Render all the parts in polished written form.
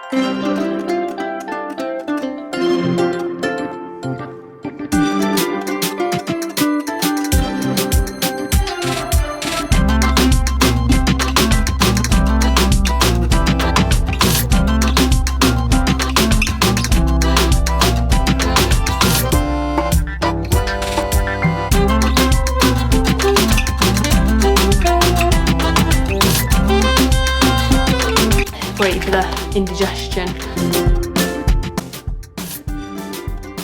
Wait for the indigestion.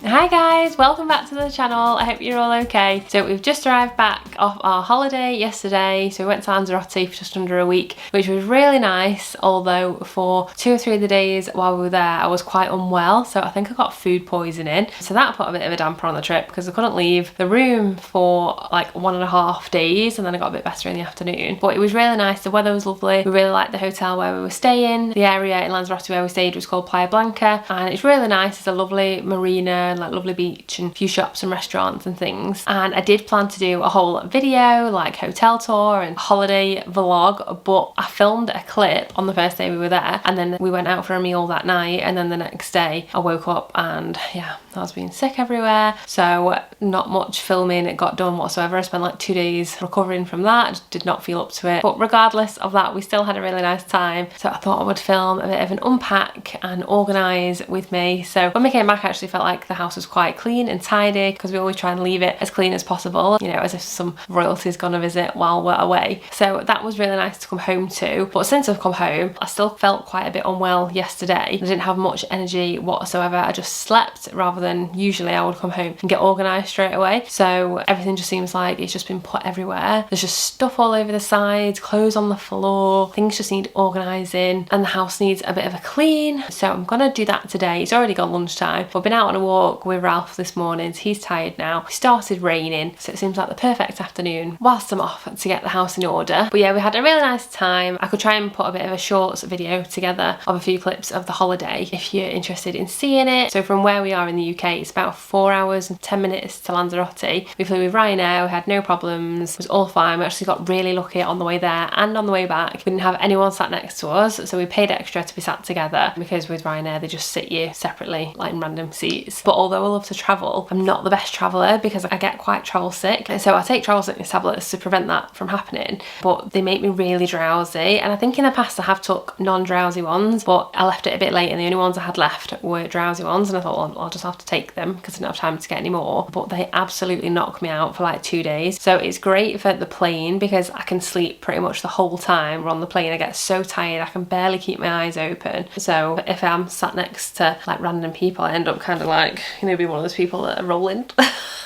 Hi guys, welcome back to the channel. I hope you're all okay. So we've just arrived back off our holiday yesterday. So we went to Lanzarote for just under a week, which was really nice, although for 2 or 3 of the days while we were there I was quite unwell, so I think I got food poisoning, so that put a bit of a damper on the trip because I couldn't leave the room for like 1.5 days, and then I got a bit better in the afternoon. But it was really nice, the weather was lovely, we really liked the hotel where we were staying. The area in Lanzarote where we stayed was called Playa Blanca, and it's really nice. It's a lovely marina, like lovely beach and a few shops and restaurants and things. And I did plan to do a whole video, like hotel tour and holiday vlog, but I filmed a clip on the first day we were there, and then we went out for a meal that night, and then the next day I woke up and yeah, I was being sick everywhere, so not much filming it got done whatsoever. I spent like 2 days recovering from that, just did not feel up to it. But regardless of that, we still had a really nice time, so I thought I would film a bit of an unpack and organise with me. So when we came back, I actually felt like the house was quite clean and tidy, because we always try and leave it as clean as possible, you know, as if some royalty's gonna visit while we're away. So that was really nice to come home to. But since I've come home, I still felt quite a bit unwell yesterday. I didn't have much energy whatsoever. I just slept rather than usually I would come home and get organised straight away. So everything just seems like it's just been put everywhere. There's just stuff all over the sides, clothes on the floor, things just need organising, and the house needs a bit of a clean. So I'm gonna do that today. It's already gone lunchtime. We've been out on a walk with Ralph this morning, so he's tired now. It started raining, so it seems like the perfect afternoon whilst I'm off to get the house in order. But yeah, we had a really nice time. I could try and put a bit of a shorts video together of a few clips of the holiday if you're interested in seeing it. So from where we are in the UK, it's about 4 hours and 10 minutes to Lanzarote. We flew with Ryanair, we had no problems, it was all fine. We actually got really lucky on the way there and on the way back. We didn't have anyone sat next to us, so we paid extra to be sat together, because with Ryanair they just sit you separately, like in random seats. But although I love to travel, I'm not the best traveller because I get quite travel sick, and so I take travel sickness tablets to prevent that from happening, but they make me really drowsy. And I think in the past I have took non-drowsy ones, but I left it a bit late and the only ones I had left were drowsy ones, and I thought, well, I'll just have to take them because I didn't have time to get any more. But they absolutely knocked me out for like 2 days. So it's great for the plane because I can sleep pretty much the whole time we're on the plane. I get so tired I can barely keep my eyes open. So if I'm sat next to like random people, I end up kind of like, you know, being one of those people that are rolling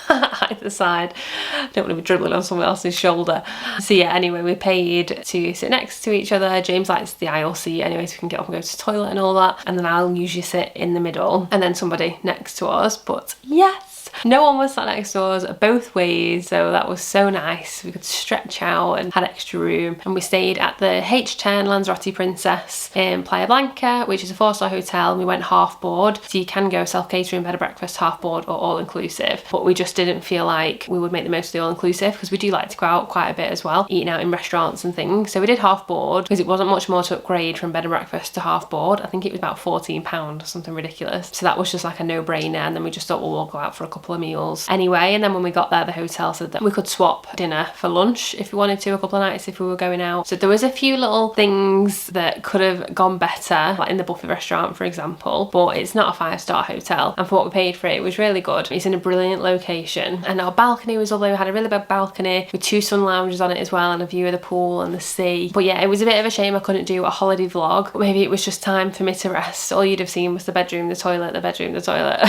either side. I don't want to be dribbling on someone else's shoulder. So yeah, anyway, we paid to sit next to each other. James likes the aisle seat anyway, so we can get up and go to the toilet and all that, and then I'll usually sit in the middle and then somebody next to us. But yes, no one was sat next to us both ways, so that was so nice. We could stretch out and had extra room. And we stayed at the H10 Lanzarote Princess in Playa Blanca, which is a 4-star hotel, and we went half board, so you can go self-catering, bed and breakfast, half board or all inclusive. But we just didn't feel like we would make the most of the all inclusive because we do like to go out quite a bit as well, eating out in restaurants and things. So we did half board because it wasn't much more to upgrade from bed and breakfast to half board. I think it was about £14 or something ridiculous, so that was just like a no-brainer. And then we just thought, well, we'll go out for a couple of meals anyway. And then when we got there, the hotel said that we could swap dinner for lunch if we wanted to, a couple of nights if we were going out. So there was a few little things that could have gone better, like in the buffet restaurant for example, but it's not a 5-star hotel, and for what we paid for it, it was really good. It's in a brilliant location, and our balcony was lovely. We had a really big balcony with 2 sun lounges on it as well, and a view of the pool and the sea. But yeah, it was a bit of a shame I couldn't do a holiday vlog, but maybe it was just time for me to rest. All you'd have seen was the bedroom, the toilet, the bedroom, the toilet.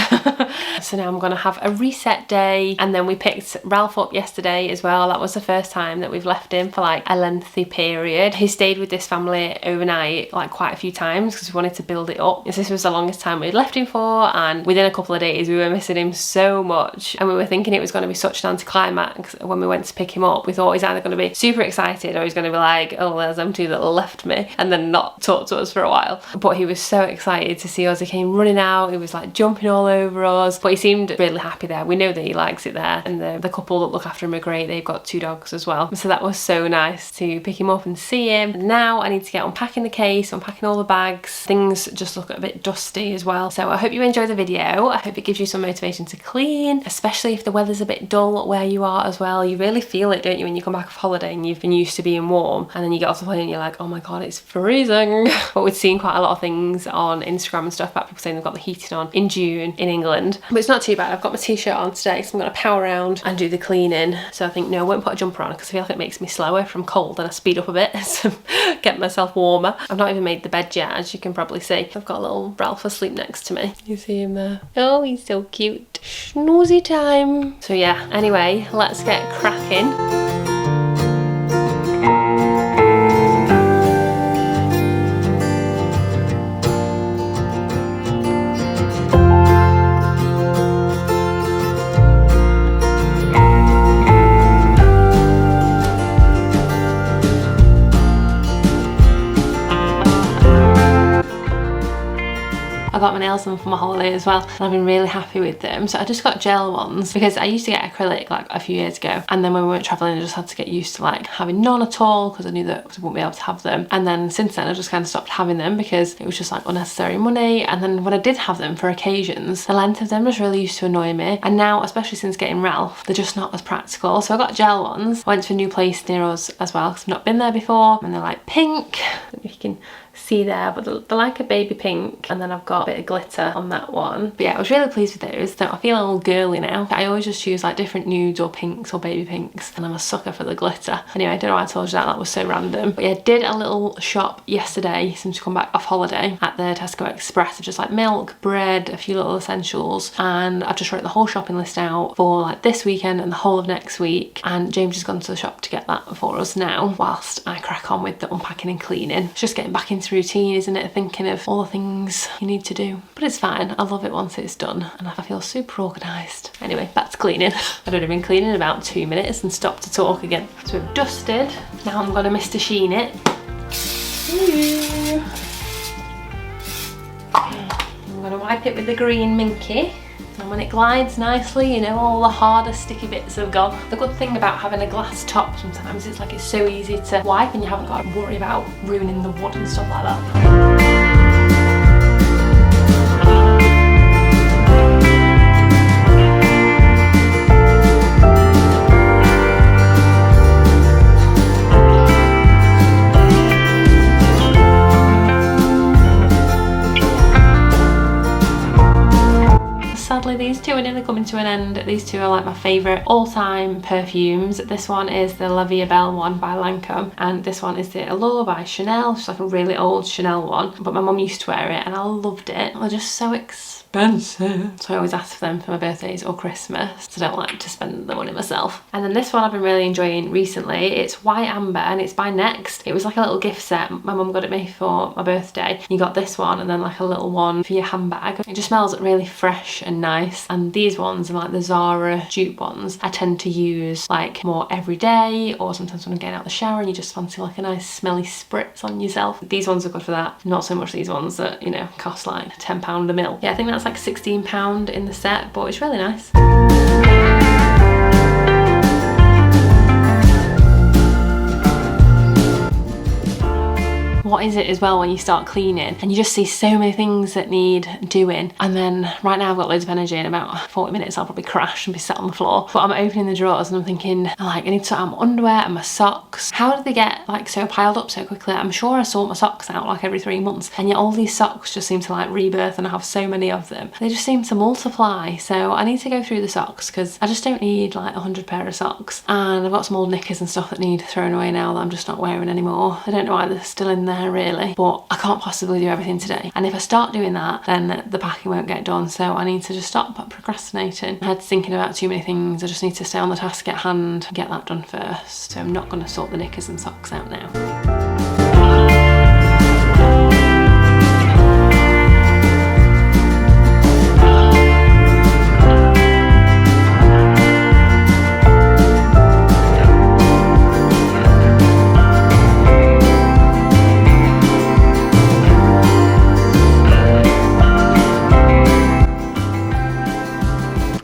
So now I'm gonna have a reset day. And then we picked Ralph up yesterday as well. That was the first time that we've left him for like a lengthy period. He stayed with this family overnight like quite a few times because we wanted to build it up. This was the longest time we'd left him for, and within a couple of days we were missing him so much, and we were thinking it was going to be such an anticlimax when we went to pick him up. We thought he's either going to be super excited or he's going to be like, oh, there's them two that left me, and then not talk to us for a while. But he was so excited to see us. He came running out, he was like jumping all over us, but he seemed really happy there. We know that he likes it there, and the couple that look after him are great. They've got 2 dogs as well, so that was so nice to pick him up and see him. And now I need to get unpacking the case, unpacking all the bags. Things just look a bit dusty as well, so I hope you enjoy the video. I hope it gives you some motivation to clean, especially if the weather's a bit dull where you are as well. You really feel it, don't you, when you come back off holiday and you've been used to being warm, and then you get off the plane and you're like, oh my god, it's freezing. But we've seen quite a lot of things on Instagram and stuff about people saying they've got the heating on in June in England, but it's not too bad. I've got my t-shirt on today, so I'm going to power around and do the cleaning. So I think, no, I won't put a jumper on because I feel like it makes me slower if I'm cold, and I speed up a bit to get myself warmer. I've not even made the bed yet, as you can probably see. I've got a little Ralph asleep next to me. You see him there? Oh, he's so cute. Snoozy time. So yeah, anyway, let's get cracking. I got my nails done for my holiday as well, and I've been really happy with them. So I just got gel ones because I used to get acrylic like a few years ago, and then when we went traveling I just had to get used to like having none at all because I knew that I wouldn't be able to have them. And then since then I just kind of stopped having them because it was just like unnecessary money. And then when I did have them for occasions, the length of them just really used to annoy me, and now especially since getting Ralph, they're just not as practical. So I got gel ones. I went to a new place near us as well because I've not been there before, and they're like pink. I don't know if you can see there, but they're like a baby pink, and then I've got a bit of glitter on that one. But yeah, I was really pleased with those. So I feel a little girly now. I always just choose like different nudes or pinks or baby pinks, and I'm a sucker for the glitter. Anyway, I don't know why I told you that, that was so random. But yeah, did a little shop yesterday since we come back off holiday at the Tesco Express of just like milk, bread, a few little essentials, and I've just wrote the whole shopping list out for like this weekend and the whole of next week, and James has gone to the shop to get that for us now whilst I crack on with the unpacking and cleaning. It's just getting back into routine, isn't it? Thinking of all the things you need to do, but it's fine. I love it once it's done, and I feel super organised. Anyway, back to cleaning. I'd already been cleaning about 2 minutes and stopped to talk again. So we've dusted. Now I'm gonna Mr. Sheen it. I'm gonna wipe it with the green Minky. And when it glides nicely, you know, all the harder sticky bits have gone. The good thing about having a glass top sometimes is like it's so easy to wipe and you haven't got to worry about ruining the wood and stuff like that. Sadly, these two are nearly coming to an end. These two are like my favourite all-time perfumes. This one is the La Vie Belle one by Lancome, and this one is the Allure by Chanel. It's like a really old Chanel one, but my mum used to wear it and I loved it. They're just so expensive. So I always ask for them for my birthdays or Christmas, so I don't like to spend the money myself. And then this one I've been really enjoying recently. It's White Amber and it's by Next. It was like a little gift set. My mum got it me for my birthday. You got this one and then like a little one for your handbag. It just smells really fresh and nice. And these ones are like the Zara dupe ones. I tend to use like more every day, or sometimes when I'm getting out of the shower and you just fancy like a nice smelly spritz on yourself. These ones are good for that. Not so much these ones that, you know, cost like £10 a mil. Yeah, I think that's like £16 in the set, but it's really nice. What is it as well when you start cleaning and you just see so many things that need doing, and then right now I've got loads of energy. In about 40 minutes I'll probably crash and be sat on the floor, but I'm opening the drawers and I'm thinking like I need to sort out my underwear and my socks. How did they get like so piled up so quickly? I'm sure I sort my socks out like every 3 months, and yet all these socks just seem to like rebirth and I have so many of them. They just seem to multiply, so I need to go through the socks because I just don't need like 100 pair of socks, and I've got some old knickers and stuff that need thrown away now that I'm just not wearing anymore. I don't know why they're still in there really, but I can't possibly do everything today, and if I start doing that then the packing won't get done, so I need to just stop procrastinating. My head's thinking about too many things. I just need to stay on the task at hand and get that done first, so I'm not going to sort the knickers and socks out now.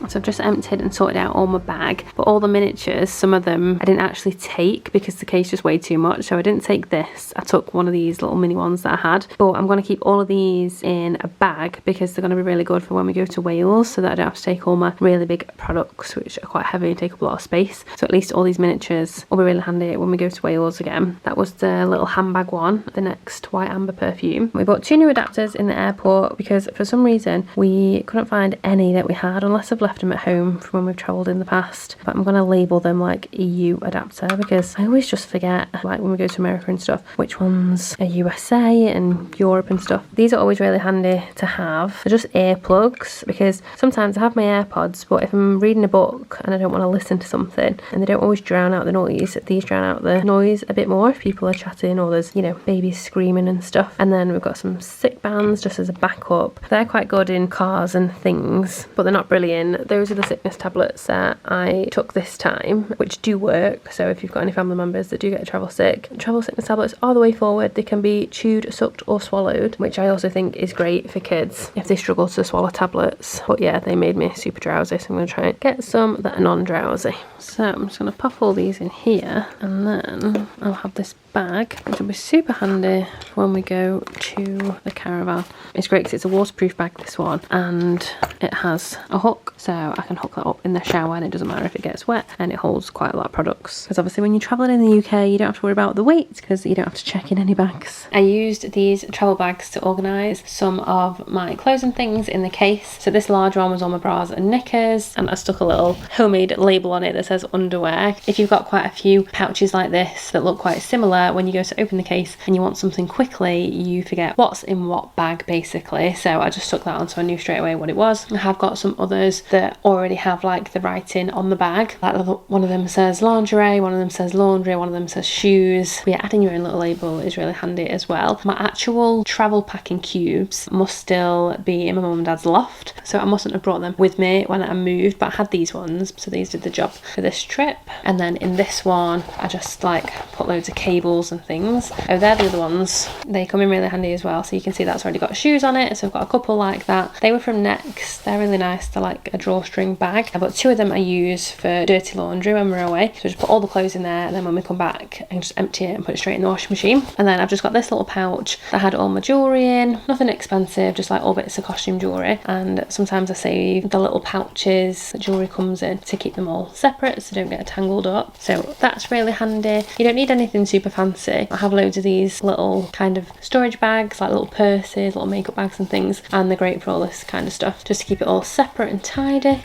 So I've just emptied and sorted out all my bag, but all the miniatures, some of them I didn't actually take because the case just weighed too much, so I didn't take this. I took one of these little mini ones that I had, but I'm going to keep all of these in a bag because they're going to be really good for when we go to Wales, so that I don't have to take all my really big products which are quite heavy and take up a lot of space. So at least all these miniatures will be really handy when we go to Wales again. That was the little handbag one, the Next White Amber perfume. We bought 2 new adapters in the airport because for some reason we couldn't find any that we had, unless I've left them at home from when we've travelled in the past. But I'm going to label them like EU adapter because I always just forget, like when we go to America and stuff, which ones are USA and Europe and stuff. These are always really handy to have. They're just earplugs because sometimes I have my AirPods, but if I'm reading a book and I don't want to listen to something and they don't always drown out the noise, these drown out the noise a bit more if people are chatting or there's, you know, babies screaming and stuff. And then we've got some stick bands just as a backup. They're quite good in cars and things, but they're not brilliant. Those are the sickness tablets that I took this time, which do work. So if you've got any family members that do get travel sickness tablets are the way forward. They can be chewed, sucked or swallowed, which I also think is great for kids if they struggle to swallow tablets. But yeah, they made me super drowsy, so I'm going to try and get some that are non-drowsy. So I'm just going to pop all these in here, and then I'll have this bag, which will be super handy when we go to the caravan. It's great because it's a waterproof bag, this one, and it has a hook, so I can hook that up in the shower and it doesn't matter if it gets wet, and it holds quite a lot of products. Because obviously when you're travelling in the UK, you don't have to worry about the weight because you don't have to check in any bags. I used these travel bags to organise some of my clothes and things in the case. So this large one was all my bras and knickers, and I stuck a little homemade label on it that says underwear. If you've got quite a few pouches like this that look quite similar, when you go to open the case and you want something quickly, you forget what's in what bag basically. So I just stuck that on so I knew straight away what it was. I have got some others that already have like the writing on the bag. Like one of them says lingerie, one of them says laundry, one of them says shoes. But yeah, adding your own little label is really handy as well. My actual travel packing cubes must still be in my mum and dad's loft, so I mustn't have brought them with me when I moved, but I had these ones, so these did the job for this trip. And then in this one I just like put loads of cables and things. Oh, they're the other ones. They come in really handy as well, so you can see that's already got shoes on it, so I've got a couple like that. They were from Next. They're really nice. They're like a drawstring bag, but 2 of them I use for dirty laundry when we're away, so just put all the clothes in there, and then when we come back I can just empty it and put it straight in the washing machine. And then I've just got this little pouch that had all my jewellery in, nothing expensive, just like all bits of costume jewellery, and sometimes I save the little pouches that jewellery comes in to keep them all separate so don't get tangled up. So that's really handy. You don't need anything super fancy. I have loads of these little kind of storage bags, like little purses, little makeup bags and things, and they're great for all this kind of stuff, just to keep it all separate and tidy.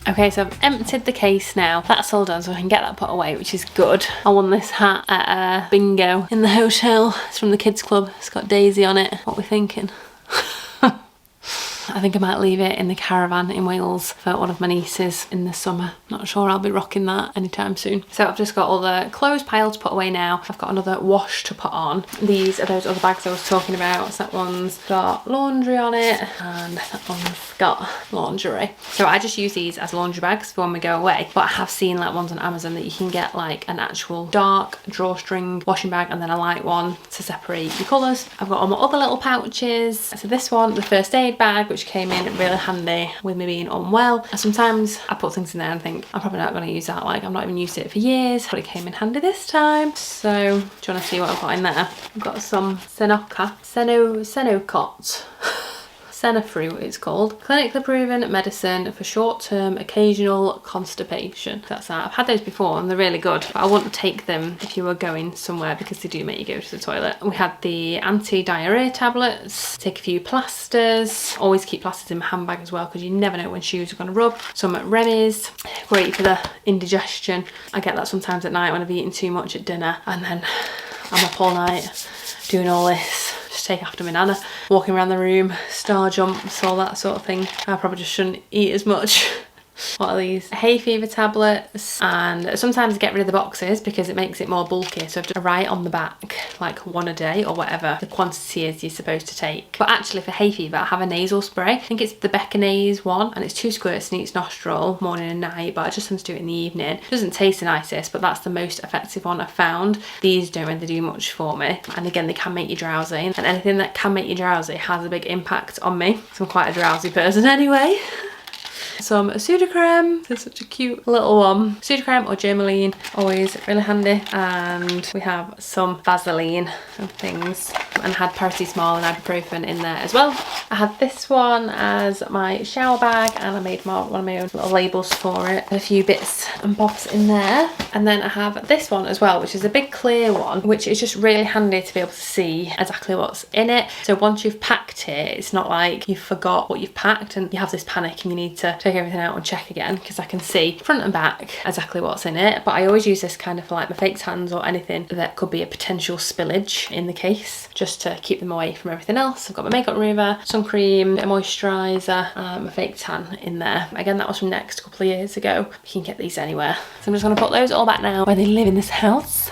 Okay, so I've emptied the case now. That's all done, so I can get that put away, which is good. I won this hat at a bingo in the hotel. It's from the kids club. It's got Daisy on it. What are we thinking? I think I might leave it in the caravan in Wales for one of my nieces in the summer. Not sure I'll be rocking that anytime soon. So I've just got all the clothes piled to put away now. I've got another wash to put on. These are those other bags I was talking about. So that one's got laundry on it and that one's got lingerie. So I just use these as laundry bags for when we go away. But I have seen like ones on Amazon that you can get like an actual dark drawstring washing bag and then a light one to separate your colours. I've got all my other little pouches. So this one, the first aid bag, which came in really handy with me being unwell. And sometimes I put things in there and think I'm probably not going to use that, like I've not even used it for years, but it came in handy this time. So do you want to see what I've got in there? I've got some Senocot. Senafru it's called. Clinically proven medicine for short-term occasional constipation. That's that. I've had those before and they're really good, but I wouldn't take them if you were going somewhere because they do make you go to the toilet. We had the anti-diarrhea tablets, take a few plasters. Always keep plasters in my handbag as well because you never know when shoes are going to rub. Some Remy's, great for the indigestion. I get that sometimes at night when I've eaten too much at dinner and then I'm up all night doing all this. Just take after my nana, walking around the room, star jumps, all that sort of thing. I probably just shouldn't eat as much What are these? Hay fever tablets, and sometimes I get rid of the boxes because it makes it more bulky, so I have to write on the back like 1 a day or whatever the quantity is you're supposed to take. But actually for hay fever I have a nasal spray. I think it's the Organize one, and it's 2 squirts in each nostril, morning and night, but I just tend to do it in the evening. It doesn't taste the nicest, but that's the most effective one I've found. These don't really do much for me, and again they can make you drowsy, and anything that can make you drowsy has a big impact on me, because I'm quite a drowsy person anyway. Some Sudocrem, this is such a cute little one. Sudocrem or Germaline, always really handy. And we have some Vaseline and things. And I had paracetamol and ibuprofen in there as well. I had this one as my shower bag, and I made one of my own little labels for it. And a few bits and bobs in there. And then I have this one as well, which is a big clear one, which is just really handy to be able to see exactly what's in it. So once you've packed it, it's not like you forgot what you've packed and you have this panic and you need to take everything out and check again, because I can see front and back exactly what's in it. But I always use this kind of for like my fake tans or anything that could be a potential spillage in the case, just to keep them away from everything else. I've got my makeup remover, sun cream, a moisturiser, my fake tan in there. Again, that was from Next a couple of years ago. You can get these anywhere. So I'm just going to put those all back now where they live in this house.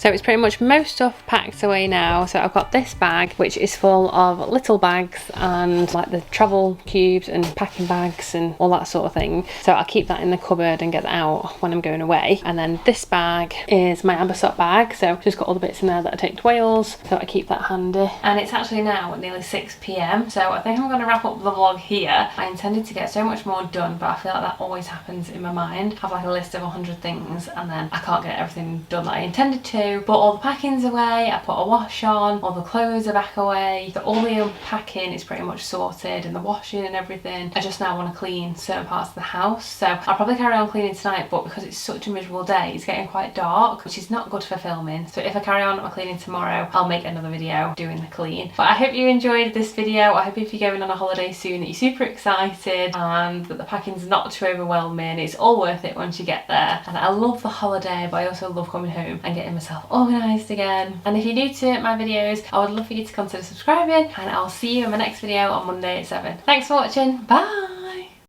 So it's pretty much most stuff packed away now. So I've got this bag, which is full of little bags and like the travel cubes and packing bags and all that sort of thing. So I'll keep that in the cupboard and get that out when I'm going away. And then this bag is my Ambersop bag. So just got all the bits in there that I take to Wales. So I keep that handy. And it's actually now nearly 6 PM. So I think I'm going to wrap up the vlog here. I intended to get so much more done, but I feel like that always happens in my mind. I have like a list of 100 things and then I can't get everything done that I intended to. But all the packing's away, I put a wash on, all the clothes are back away, so all the unpacking is pretty much sorted and the washing and everything. I just now want to clean certain parts of the house, so I'll probably carry on cleaning tonight, but because it's such a miserable day, it's getting quite dark, which is not good for filming. So if I carry on my cleaning tomorrow, I'll make another video doing the clean. But I hope you enjoyed this video. I hope if you're going on a holiday soon that you're super excited and that the packing's not too overwhelming. It's all worth it once you get there. And I love the holiday, but I also love coming home and getting myself organised again. And if you're new to my videos, I would love for you to consider subscribing, and I'll see you in my next video on Monday at 7. Thanks for watching. Bye.